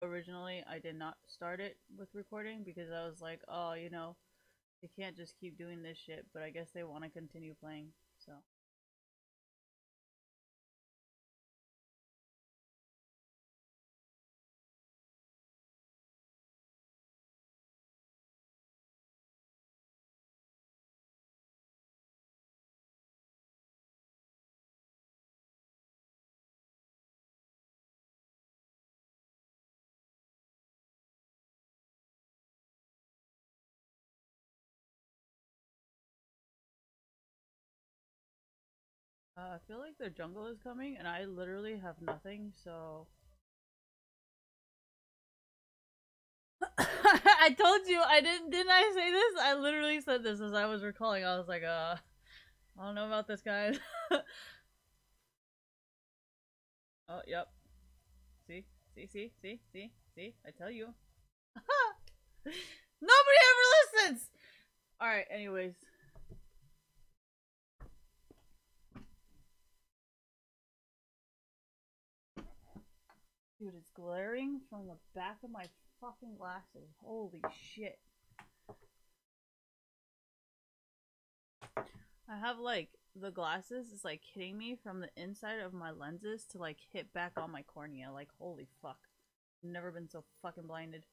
Originally, I did not start it with recording because I was like, oh, you know, they can't just keep doing this shit, but I guess they want to continue playing, so. I feel like the jungle is coming, and I literally have nothing, so. I told you, didn't I say this? I literally said this as I was recalling. I was like, I don't know about this, guys. Oh, yep. See? See, see, see, see, see? I tell you. Nobody ever listens! Alright, anyways. Dude, it's glaring from the back of my fucking glasses. Holy shit. I have like the glasses is like hitting me from the inside of my lenses to like hit back on my cornea. Like, holy fuck. Never been so fucking blinded.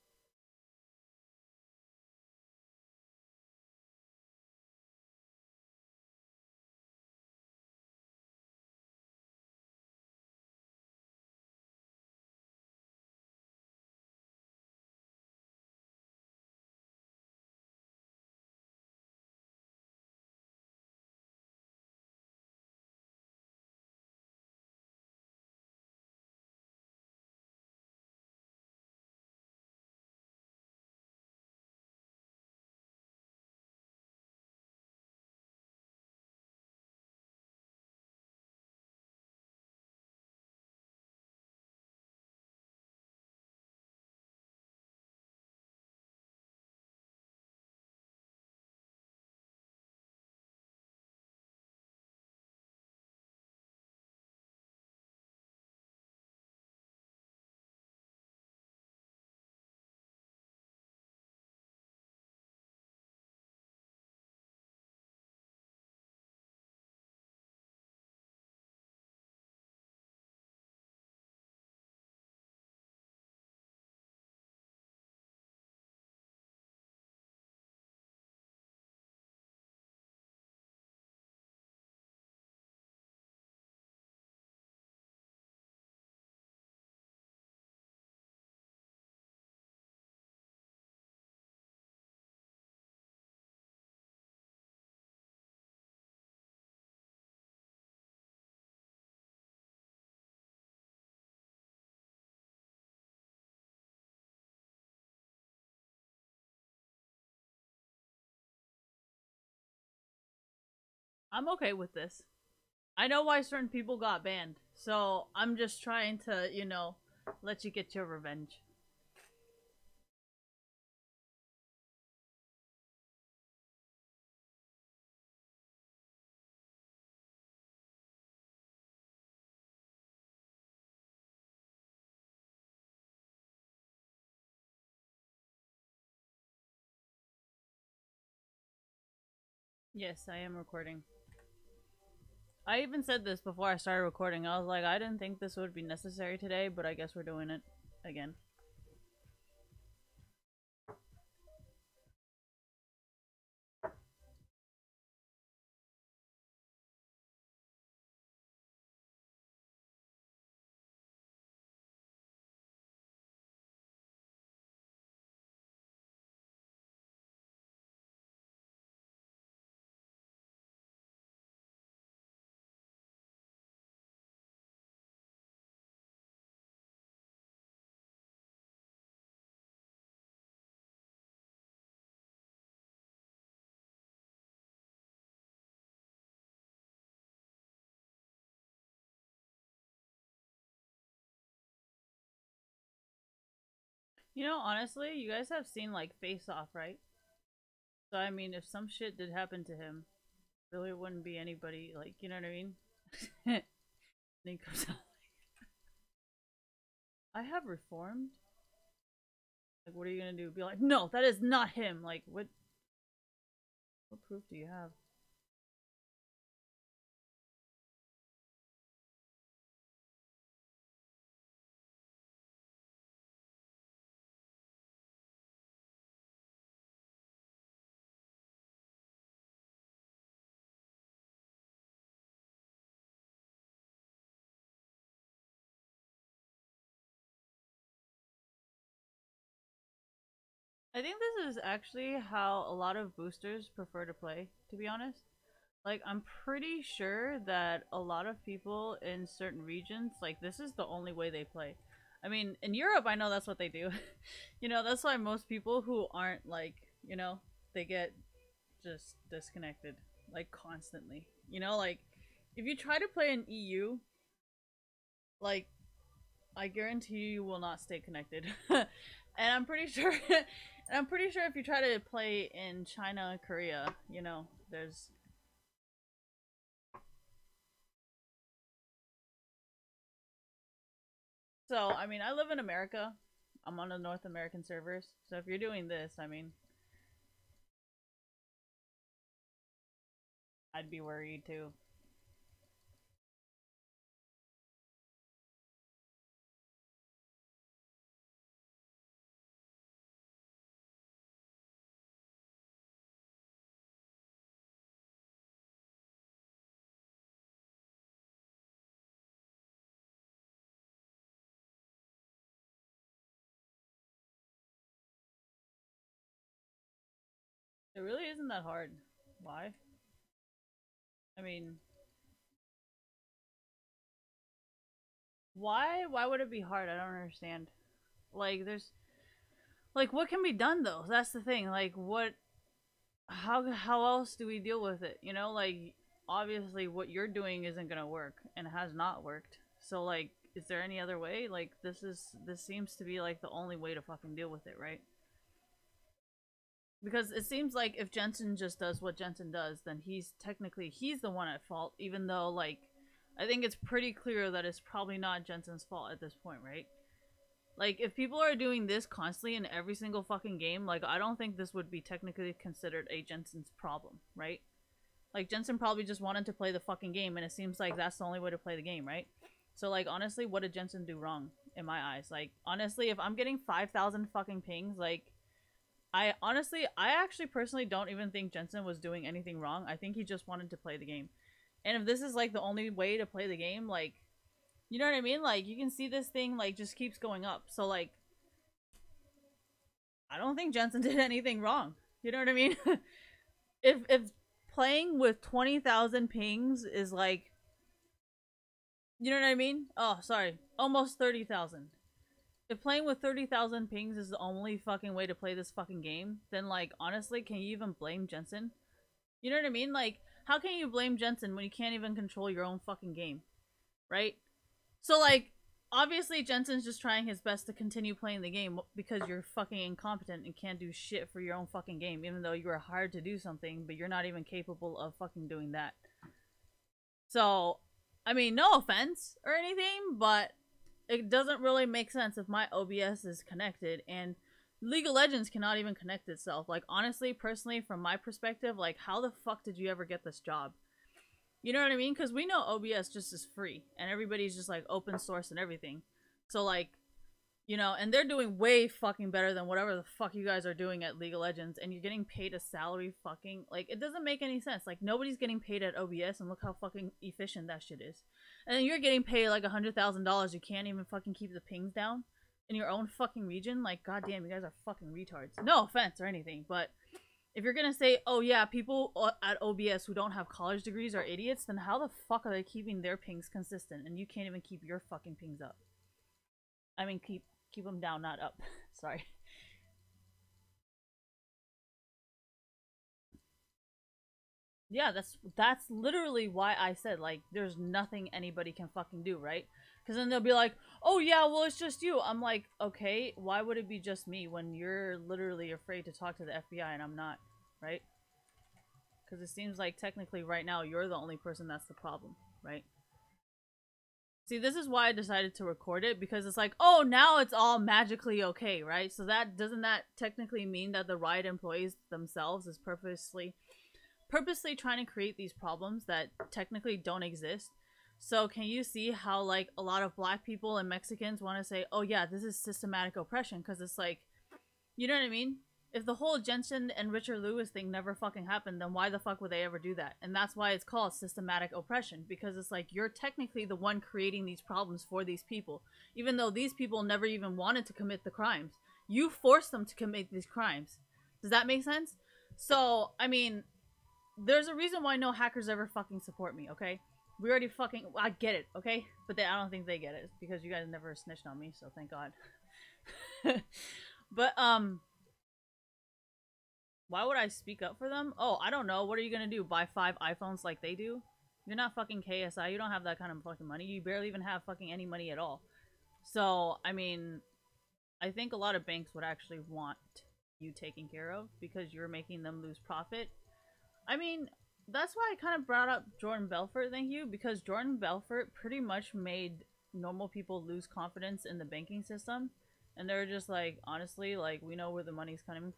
I'm okay with this. I know why certain people got banned, so I'm just trying to, you know, let you get your revenge. Yes, I am recording. I even said this before I started recording. I was like, I didn't think this would be necessary today, but I guess we're doing it again. You know, honestly, you guys have seen like Face Off, right? So I mean, if some shit did happen to him, really wouldn't be anybody like, you know what I mean? And he comes out. I have reformed. Like, what are you gonna do? Be like, no, that is not him. Like, what proof do you have? I think this is actually how a lot of boosters prefer to play, to be honest. Like, I'm pretty sure that a lot of people in certain regions, like, this is the only way they play. I mean, in Europe, I know that's what they do. You know, that's why most people who aren't, like, you know, they get just disconnected, like, constantly. You know, like, if you try to play in EU, like, I guarantee you will not stay connected. And I'm pretty sure and I'm pretty sure if you try to play in China, Korea, you know, there's so I mean I live in America. I'm on the North American servers. So if you're doing this, I mean I'd be worried too. It really isn't that hard. Why? I mean, why would it be hard? I don't understand. Like there's like what can be done though? That's the thing. Like what how else do we deal with it? You know, like obviously what you're doing isn't gonna work and has not worked. So like, is there any other way? Like this seems to be like the only way to fucking deal with it, right? Because it seems like if Jensen just does what Jensen does, then he's the one at fault. Even though like, I think it's pretty clear that it's probably not Jensen's fault at this point, right? Like, if people are doing this constantly in every single fucking game, like, I don't think this would be technically considered a Jensen's problem, right? Like, Jensen probably just wanted to play the fucking game, and it seems like that's the only way to play the game, right? So, like, honestly, what did Jensen do wrong, in my eyes? Like, honestly, if I'm getting 5,000 fucking pings, like, I actually personally don't even think Jensen was doing anything wrong. I think he just wanted to play the game. And if this is, like, the only way to play the game, like, you know what I mean? Like, you can see this thing, like, just keeps going up. So, like, I don't think Jensen did anything wrong. You know what I mean? If playing with 20,000 pings is like, you know what I mean? Oh, sorry. Almost 30,000. If playing with 30,000 pings is the only fucking way to play this fucking game, then like honestly, can you even blame Jensen? You know what I mean? Like, how can you blame Jensen when you can't even control your own fucking game? Right? So like, obviously Jensen's just trying his best to continue playing the game because you're fucking incompetent and can't do shit for your own fucking game, even though you are hired to do something, but you're not even capable of fucking doing that. So, I mean, no offense or anything, but it doesn't really make sense if my OBS is connected and League of Legends cannot even connect itself. Like, honestly, personally, from my perspective, like, how the fuck did you ever get this job? You know what I mean? Because we know OBS just is free and everybody's just like open source and everything. So like, you know, and they're doing way fucking better than whatever the fuck you guys are doing at League of Legends, and you're getting paid a salary fucking like it doesn't make any sense. Like nobody's getting paid at OBS, and look how fucking efficient that shit is. And then you're getting paid like $100,000. You can't even fucking keep the pings down in your own fucking region. Like goddamn, you guys are fucking retards. No offense or anything, but if you're gonna say, oh yeah, people at OBS who don't have college degrees are idiots, then how the fuck are they keeping their pings consistent and you can't even keep your fucking pings up? I mean, keep them down, not up. Sorry. Yeah, that's literally why I said like there's nothing anybody can fucking do, right? Because then they'll be like, oh yeah, well it's just you. I'm like, okay, why would it be just me when you're literally afraid to talk to the FBI and I'm not, right? Because it seems like technically right now you're the only person that's the problem, right? See, this is why I decided to record it, because it's like, oh, now it's all magically okay, right? So that doesn't that technically mean that the Riot employees themselves is purposely trying to create these problems that technically don't exist? So can you see how like a lot of black people and Mexicans want to say, oh yeah, this is systematic oppression, because it's like, you know what I mean? If the whole Jensen and Richard Lewis thing never fucking happened, then why the fuck would they ever do that? And that's why it's called systematic oppression, because it's like you're technically the one creating these problems for these people, even though these people never even wanted to commit the crimes. You forced them to commit these crimes. Does that make sense? So, I mean, there's a reason why no hackers ever fucking support me, okay? We already fucking... I get it, okay? But I don't think they get it, because you guys never snitched on me, so thank God. But, why would I speak up for them? Oh, I don't know. What are you gonna do? Buy 5 iPhones like they do? You're not fucking KSI. You don't have that kind of fucking money. You barely even have fucking any money at all. So, I mean, I think a lot of banks would actually want you taken care of because you're making them lose profit. I mean, that's why I kind of brought up Jordan Belfort, thank you, because Jordan Belfort pretty much made normal people lose confidence in the banking system. And they're just like, honestly, like, we know where the money's coming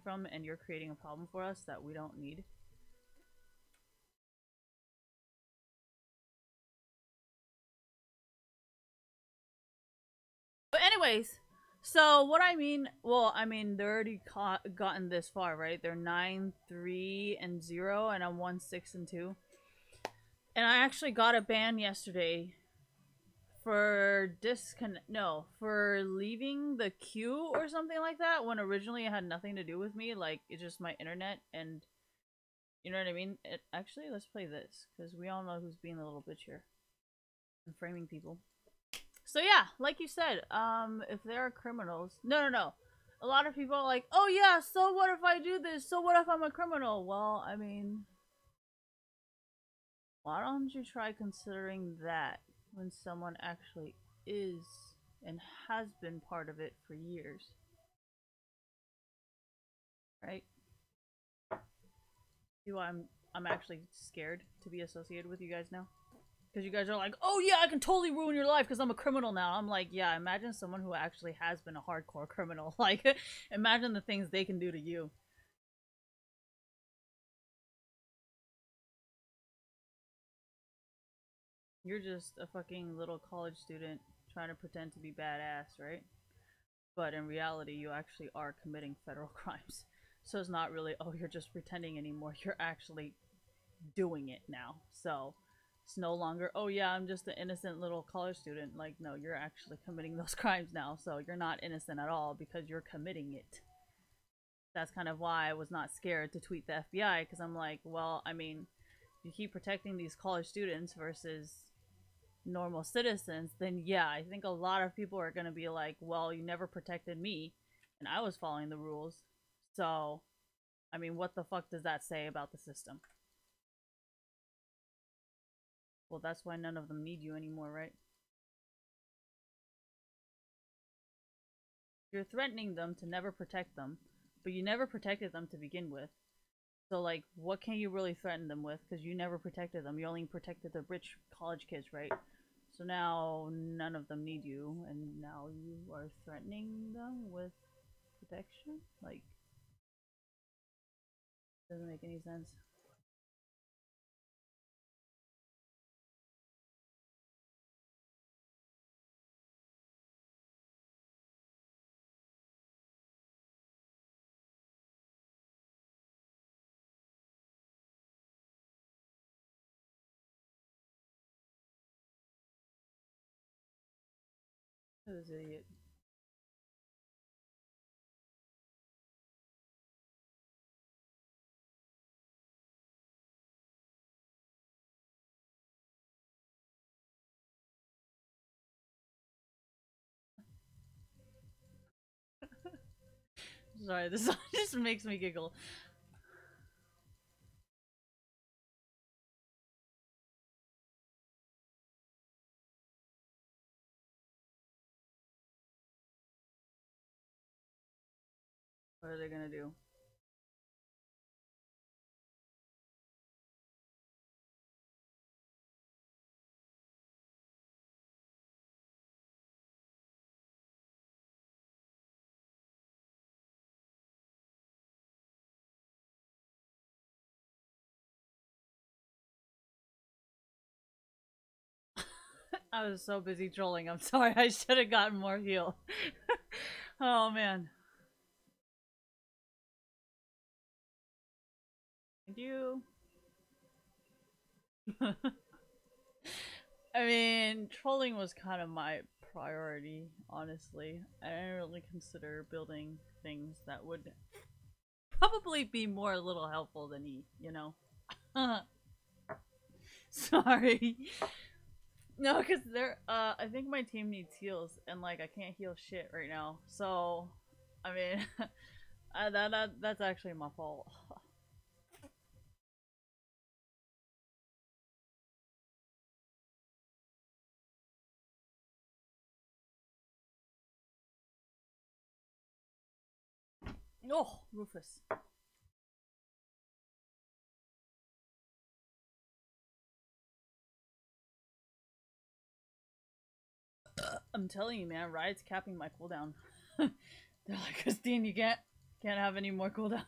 from, and you're creating a problem for us that we don't need. But anyways, so what I mean, well, I mean, they're already gotten this far, right? They're 9-3-0, and I'm 1-6-2. And I actually got a ban yesterday for for leaving the queue or something like that, when originally it had nothing to do with me. Like, it's just my internet, and you know what I mean? Actually, let's play this, because we all know who's being the little bitch here and framing people. So yeah, like you said, if there are criminals, no. A lot of people are like, oh yeah, so what if I do this? So what if I'm a criminal? Well, I mean, why don't you try considering that when someone actually is and has been part of it for years, right? See why I'm actually scared to be associated with you guys now? Because you guys are like, oh yeah, I can totally ruin your life because I'm a criminal now. I'm like, yeah, imagine someone who actually has been a hardcore criminal. Like, imagine the things they can do to you. You're just a fucking little college student trying to pretend to be badass, right? But in reality, you actually are committing federal crimes. So it's not really, oh, you're just pretending anymore. You're actually doing it now. So it's no longer, oh yeah, I'm just an innocent little college student. Like, no, you're actually committing those crimes now. So you're not innocent at all because you're committing it. That's kind of why I was not scared to tweet the FBI, because I'm like, well, I mean, you keep protecting these college students versus normal citizens, then yeah, I think a lot of people are going to be like, well, you never protected me and I was following the rules. So, I mean, what the fuck does that say about the system? Well, that's why none of them need you anymore, right? You're threatening them to never protect them, but you never protected them to begin with. So, like, what can you really threaten them with? Because you never protected them. You only protected the rich college kids, right? So now none of them need you, and now you are threatening them with protection? Like, doesn't make any sense. This idiot. Sorry, this just makes me giggle. What are they gonna do? I was so busy trolling. I'm sorry. I should have gotten more heal. Oh man. Thank you. I mean, trolling was kind of my priority, honestly. I didn't really consider building things that would probably be more a little helpful than E, you know? Sorry. No, because I think my team needs heals, and, like, I can't heal shit right now. So, I mean, that's actually my fault. Oh, Rufus. I'm telling you, man, Riot's capping my cooldown. They're like, Christine, you can't have any more cooldown.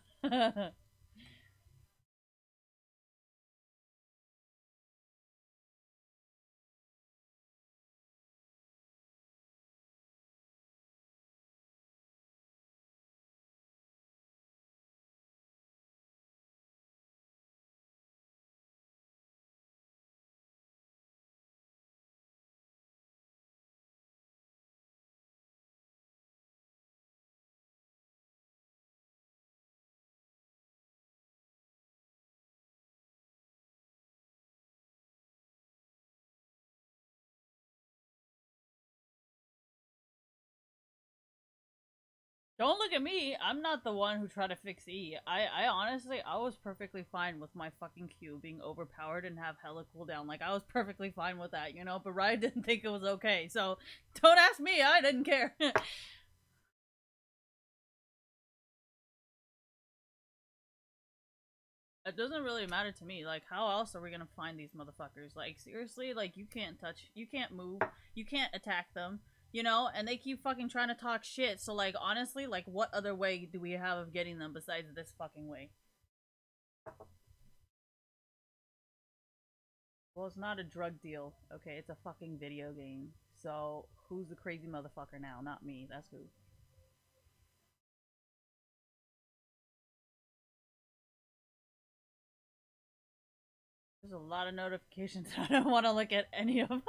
Don't look at me. I'm not the one who tried to fix E. I honestly, I was perfectly fine with my fucking Q being overpowered and have hella cooldown. Like, I was perfectly fine with that, you know? But Riot didn't think it was okay, so don't ask me. I didn't care. It doesn't really matter to me. Like, how else are we gonna find these motherfuckers? Like, seriously? Like, you can't touch, you can't move, you can't attack them, you know? And they keep fucking trying to talk shit. So, like, honestly, like, what other way do we have of getting them besides this fucking way? Well, it's not a drug deal, okay? It's a fucking video game. So, who's the crazy motherfucker now? Not me. That's who. There's a lot of notifications. I don't want to look at any of them.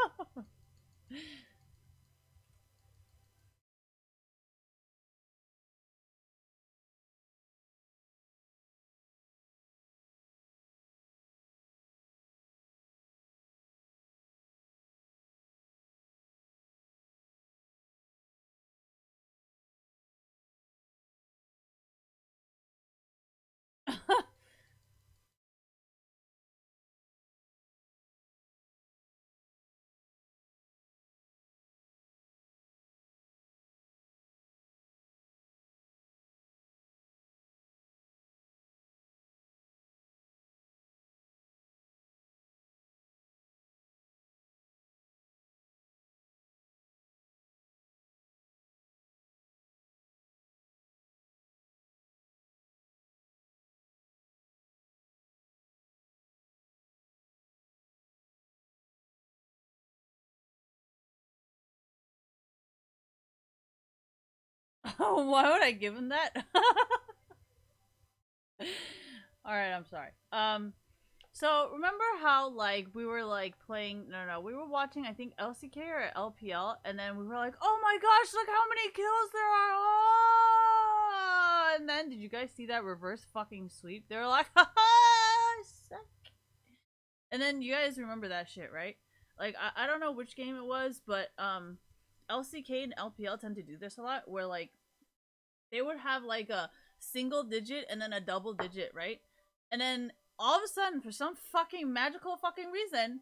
Why would I give him that? Alright, I'm sorry. So remember how, like, we were, like, playing, no, we were watching, I think, LCK or LPL, and then we were like, oh my gosh, look how many kills there are! Oh! And then, did you guys see that reverse fucking sweep? They were like, haha, suck. And then, you guys remember that shit, right? Like, I don't know which game it was, but, LCK and LPL tend to do this a lot, where, like, they would have, like, a single digit and then a double digit, right? And then all of a sudden, for some fucking magical fucking reason,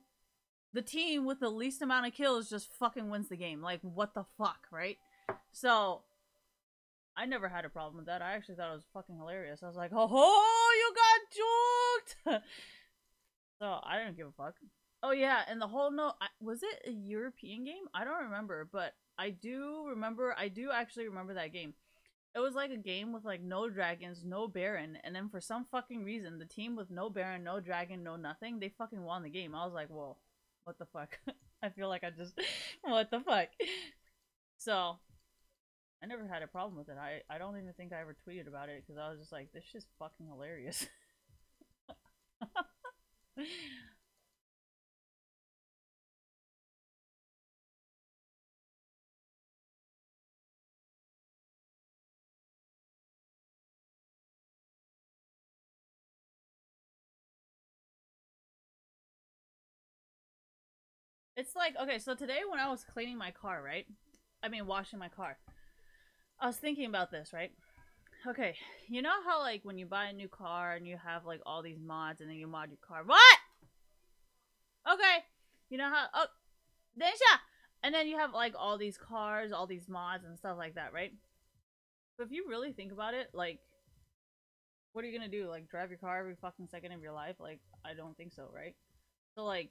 the team with the least amount of kills just fucking wins the game. Like, what the fuck, right? So, I never had a problem with that. I actually thought it was fucking hilarious. I was like, oh, you got juked! So, I didn't give a fuck. Oh yeah, and the whole was it a European game? I don't remember, but I do actually remember that game. It was like a game with like no dragons, no Baron, and then for some fucking reason, the team with no Baron, no dragon, no nothing, they fucking won the game. I was like, whoa, what the fuck? I feel like I just what the fuck. So I never had a problem with it. I don't even think I ever tweeted about it because I was just like, this shit's fucking hilarious. It's like, okay, so today when I was cleaning my car, right? I mean, washing my car. I was thinking about this, right? Okay, you know how like when you buy a new car and you have like all these mods and then you mod your car. What? Okay. You know how oh Densha! And then you have like all these cars, all these mods and stuff like that, right? But if you really think about it, like what are you gonna do? Like drive your car every fucking second of your life? Like, I don't think so, right? So like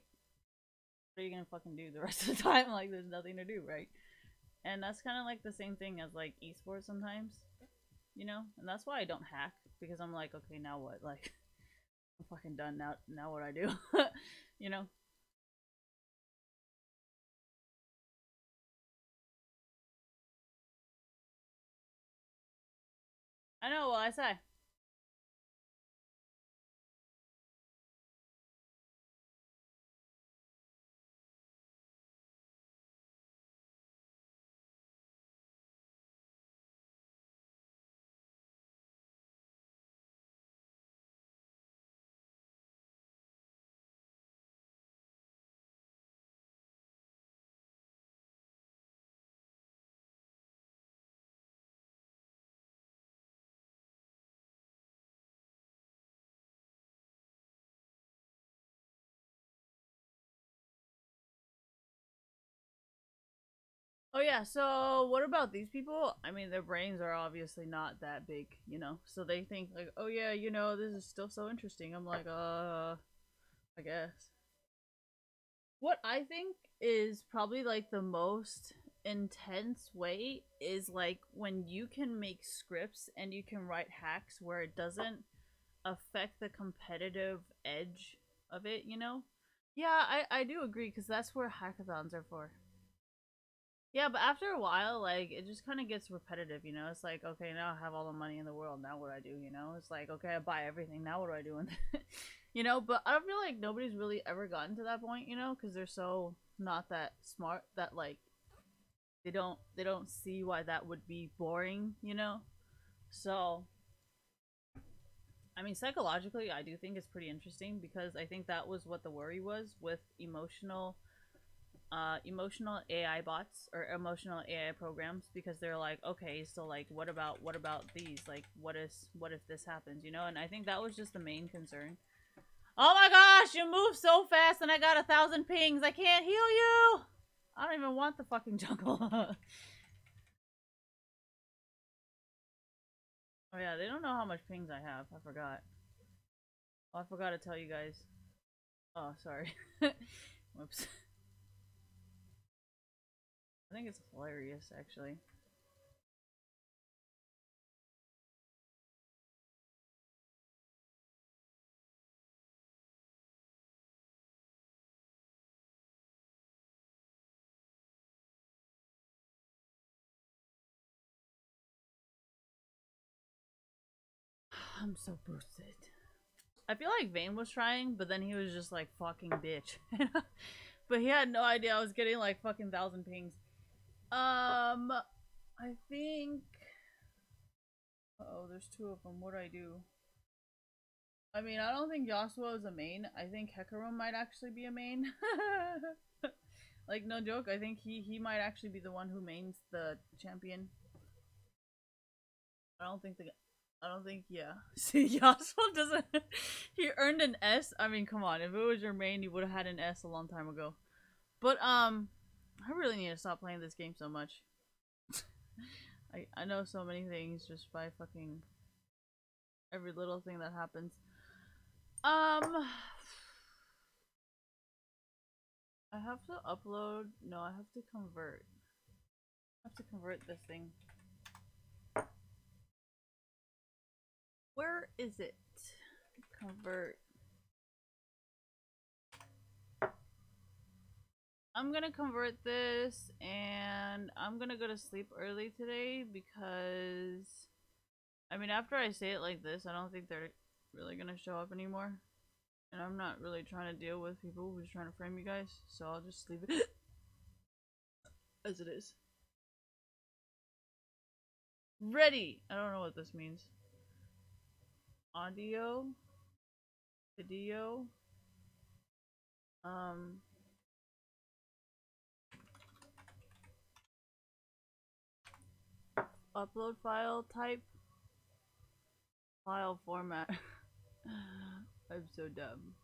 what are you gonna fucking do the rest of the time? Like there's nothing to do, right? And that's kinda like the same thing as like esports sometimes. You know? And that's why I don't hack. Because I'm like, okay, now what? Like I'm fucking done now. Now what I do? You know? I know what I say. Oh yeah, so what about these people? I mean, their brains are obviously not that big, you know. So they think like, "Oh yeah, you know, this is still so interesting." I'm like, I guess." What I think is probably like the most intense way is like when you can make scripts and you can write hacks where it doesn't affect the competitive edge of it, you know? Yeah, I do agree because that's where hackathons are for. Yeah, but after a while, like, it just kind of gets repetitive, you know? It's like, okay, now I have all the money in the world. Now what do I do, you know? It's like, okay, I buy everything. Now what do I do? And you know, but I don't feel like nobody's really ever gotten to that point, you know? Because they're so not that smart that, like, they don't see why that would be boring, you know? So, I mean, psychologically, I do think it's pretty interesting because I think that was what the worry was with emotional AI bots or emotional AI programs because they're like, okay, so like what about these? Like what if this happens, you know? And I think that was just the main concern. Oh my gosh, you move so fast and I got 1,000 pings. I can't heal you. I don't even want the fucking jungle. Oh yeah, they don't know how much pings I have. I forgot. Oh, I forgot to tell you guys. Oh, sorry. Whoops. I think it's hilarious, actually. I'm so boosted. I feel like Vane was trying, but then he was just like, fucking bitch. But he had no idea I was getting like fucking 1,000 pings. I think. Oh, there's two of them. What do I do? I mean, I don't think Yasuo is a main. I think Hecarim might actually be a main. Like, no joke. I think he might actually be the one who mains the champion. I don't think the. I don't think, yeah. See, Yasuo doesn't. He earned an S. I mean, come on. If it was your main, you would have had an S a long time ago. But, I really need to stop playing this game so much. I know so many things just by fucking every little thing that happens. Um, I have to upload. No, I have to convert. I have to convert this thing. Where is it? Convert. I'm gonna convert this and I'm gonna go to sleep early today because I mean after I say it like this, I don't think they're really gonna show up anymore. And I'm not really trying to deal with people who's trying to frame you guys, so I'll just leave it as it is. Ready! I don't know what this means. Audio, video, upload file type, file format. I'm so dumb.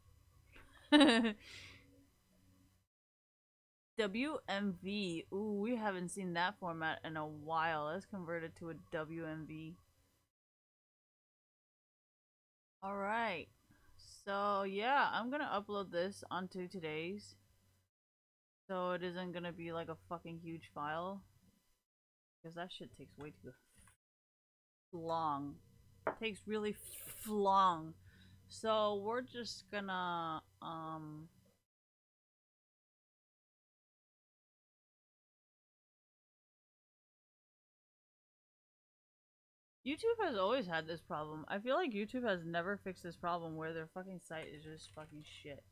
WMV. Ooh, we haven't seen that format in a while. Let's convert it to a WMV. Alright. So, yeah, I'm gonna upload this onto today's. So it isn't gonna be like a fucking huge file. Because that shit takes way too long. It takes really long. So we're just gonna, YouTube has always had this problem. I feel like YouTube has never fixed this problem where their fucking site is just fucking shit.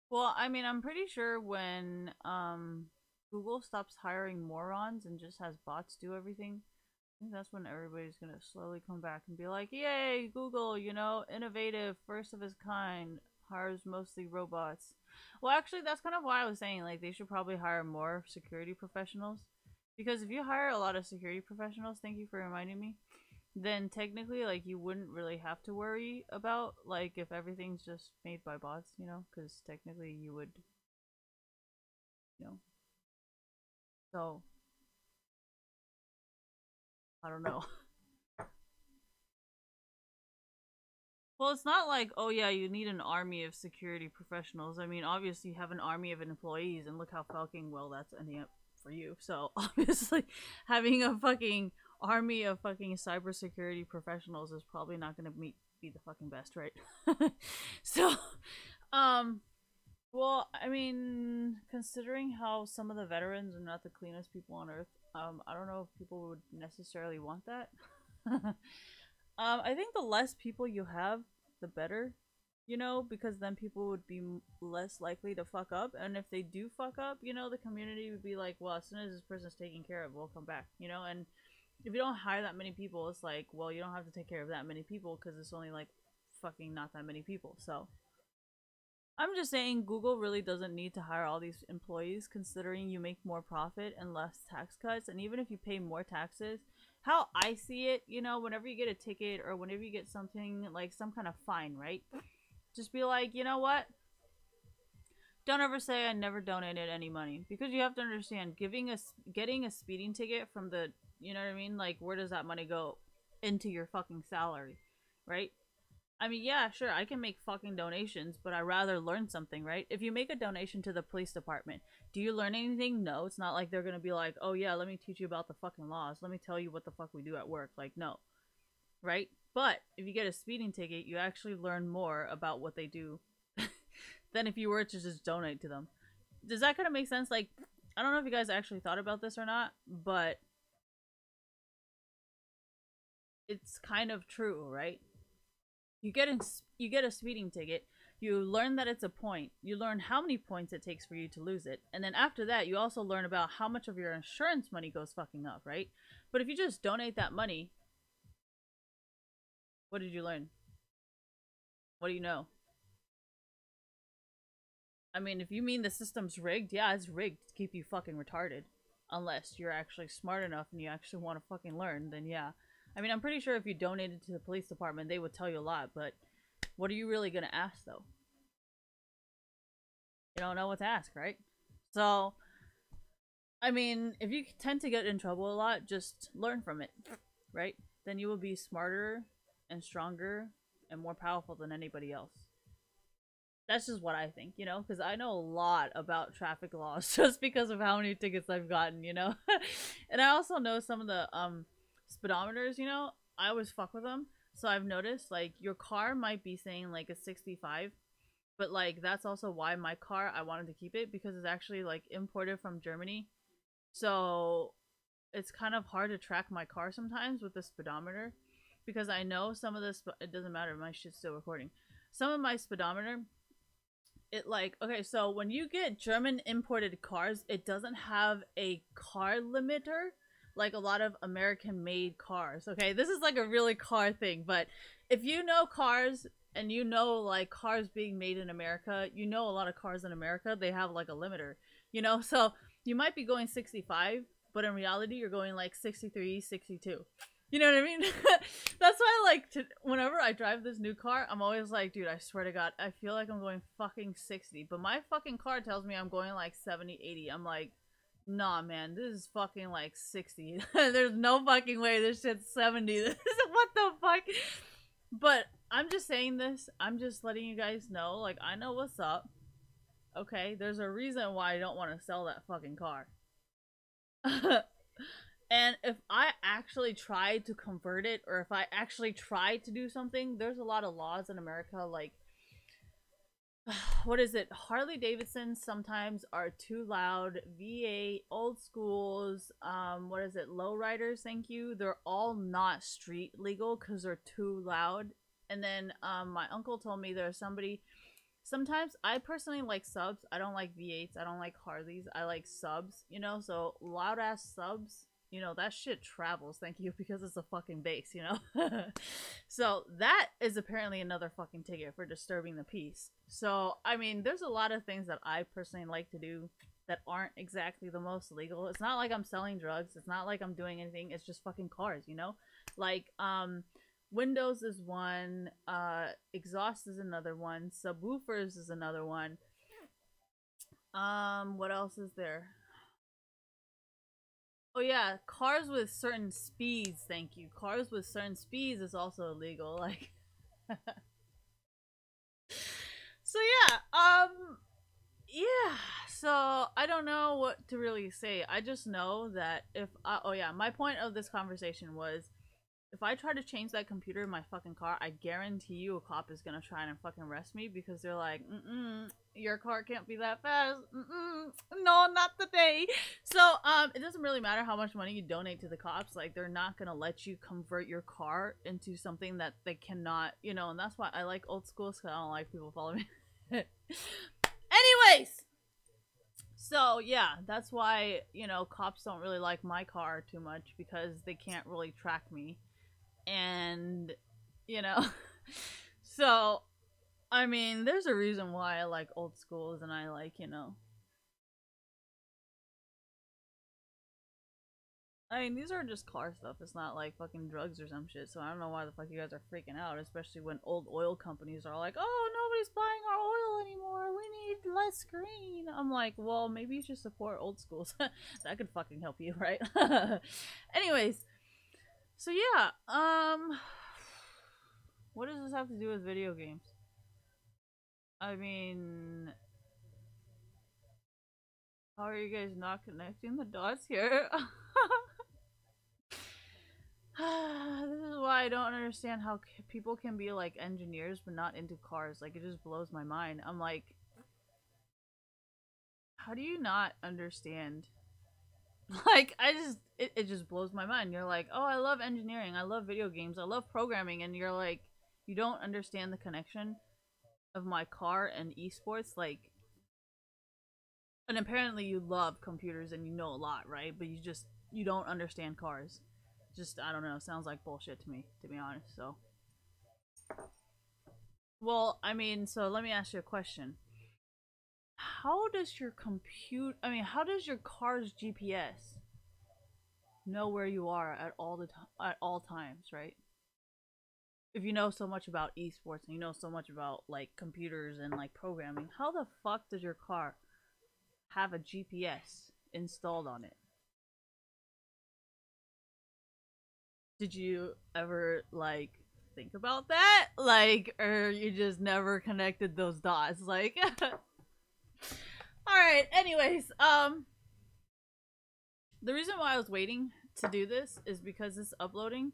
Well, I mean, I'm pretty sure when Google stops hiring morons and just has bots do everything, I think that's when everybody's gonna slowly come back and be like, yay, Google, you know, innovative, first of its kind, hires mostly robots. Well, actually, that's kind of why I was saying, like, they should probably hire more security professionals. Because if you hire a lot of security professionals, thank you for reminding me, then technically, like, you wouldn't really have to worry about, like, if everything's just made by bots, you know? Because technically you would, you know. So, I don't know. Well, it's not like, oh yeah, you need an army of security professionals. I mean, obviously you have an army of employees, and look how fucking well that's ending up for you. So, obviously, having a fucking army of fucking cybersecurity professionals is probably not gonna be the fucking best, right? So, um, well, I mean, considering how some of the veterans are not the cleanest people on earth, I don't know if people would necessarily want that. I think the less people you have, the better, you know, because then people would be less likely to fuck up. And if they do fuck up, you know, the community would be like, well, as soon as this person's taken care of, we'll come back, you know. And if you don't hire that many people, it's like, well, you don't have to take care of that many people because it's only like fucking not that many people. So I'm just saying Google really doesn't need to hire all these employees considering you make more profit and less tax cuts. And even if you pay more taxes, how I see it, you know, whenever you get a ticket or whenever you get something like some kind of fine, right? Just be like, you know what? Don't ever say I never donated any money, because you have to understand, getting a speeding ticket from the, you know what I mean? Like, where does that money go? Into your fucking salary, right? I mean, yeah, sure, I can make fucking donations, but I'd rather learn something, right? If you make a donation to the police department, do you learn anything? No, it's not like they're gonna be like, oh yeah, let me teach you about the fucking laws. Let me tell you what the fuck we do at work. Like, no. Right? But if you get a speeding ticket, you actually learn more about what they do than if you were to just donate to them. Does that kind of make sense? Like, I don't know if you guys actually thought about this or not, but it's kind of true, right? You get a speeding ticket, you learn that it's a point, you learn how many points it takes for you to lose it, and then after that you also learn about how much of your insurance money goes fucking up, right? But if you just donate that money, what did you learn? What do you know? I mean, if you mean the system's rigged, yeah, it's rigged to keep you fucking retarded. Unless you're actually smart enough and you actually want to fucking learn, then yeah. I mean, I'm pretty sure if you donated to the police department, they would tell you a lot, but what are you really gonna ask, though? You don't know what to ask, right? So, I mean, if you tend to get in trouble a lot, just learn from it, right? Then you will be smarter and stronger and more powerful than anybody else. That's just what I think, you know, because I know a lot about traffic laws just because of how many tickets I've gotten, you know. And I also know some of the speedometers, you know. I always fuck with them, So I've noticed like your car might be saying like a 65, but like that's also why my car I wanted to keep it because it's actually like imported from Germany. So it's kind of hard to track my car sometimes with the speedometer because I know some of this it doesn't matter, my shit's still recording. Some of my speedometer it like okay, so when you get German imported cars, it doesn't have a car limiter like a lot of American made cars. Okay, this is like a really car thing, but if you know cars and you know like cars being made in America, you know a lot of cars in America they have like a limiter, you know, so you might be going 65, but in reality you're going like 63, 62. You know what I mean? That's why I like to, whenever I drive this new car, I'm always like, dude, I swear to God, I feel like I'm going fucking 60. But my fucking car tells me I'm going like 70, 80. I'm like, nah, man, this is fucking like 60. There's no fucking way this shit's 70. What the fuck? But I'm just saying this. I'm just letting you guys know, like, I know what's up. Okay? There's a reason why I don't want to sell that fucking car. And if I actually tried to convert it, or if I actually tried to do something, there's a lot of laws in America, like, what is it? Harley Davidsons sometimes are too loud. V8, old schools, what is it? Lowriders, thank you. They're all not street legal because they're too loud. And then, my uncle told me there's somebody. Sometimes I personally like subs. I don't like V8s. I don't like Harleys. I like subs, you know? So loud ass subs, you know, that shit travels, thank you, because it's a fucking bass, you know? So that is apparently another fucking ticket for disturbing the peace. So, I mean, there's a lot of things that I personally like to do that aren't exactly the most legal. It's not like I'm selling drugs. It's not like I'm doing anything. It's just fucking cars, you know? Like, windows is one, exhaust is another one, subwoofers is another one. What else is there? Oh yeah, cars with certain speeds, thank you. Cars with certain speeds is also illegal, like so yeah, so I don't know what to really say. I just know that if oh yeah, my point of this conversation was if I try to change that computer in my fucking car, I guarantee you a cop is gonna try and fucking arrest me because they're like, your car can't be that fast. No, not today. So, it doesn't really matter how much money you donate to the cops. Like, they're not gonna let you convert your car into something that they cannot, you know, and that's why I like old school, because I don't like people following me. Anyways! So, yeah, that's why, you know, cops don't really like my car too much because they can't really track me. And you know so I mean there's a reason why I like old schools and I like, you know, I mean these are just car stuff. It's not like fucking drugs or some shit, so I don't know why the fuck you guys are freaking out, especially when old oil companies are like, oh, nobody's buying our oil anymore, we need less green. I'm like, well, maybe you should support old schools. That could fucking help you, right? Anyways, so yeah, what does this have to do with video games? I mean, how are you guys not connecting the dots here? This is why I don't understand how people can be like engineers but not into cars. Like, it just blows my mind. I'm like, how do you not understand? Like, it just blows my mind. You're like, oh, I love engineering, I love video games, I love programming, and you're like, you don't understand the connection of my car and esports. Like, and apparently you love computers and you know a lot, right? But you don't understand cars. Just, I don't know, sounds like bullshit to me, to be honest. So, well, I mean, so let me ask you a question. How does your how does your car's GPS know where you are at at all times, right? If you know so much about esports and you know so much about like computers and like programming, how the fuck does your car have a GPS installed on it? Did you ever like think about that? Like, or you just never connected those dots? Like, all right. Anyways, the reason why I was waiting to do this is because it's uploading,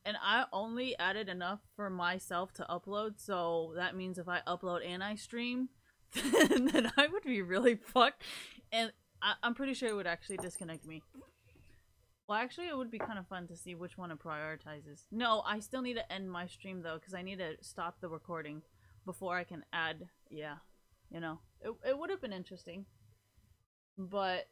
And I only added enough for myself to upload, so that means if I upload and I stream, then I would be really fucked. And I'm pretty sure it would actually disconnect me. Well, actually, it would be kind of fun to see which one it prioritizes. No, I still need to end my stream, though, because I need to stop the recording before I can add, yeah, you know. It would have been interesting. But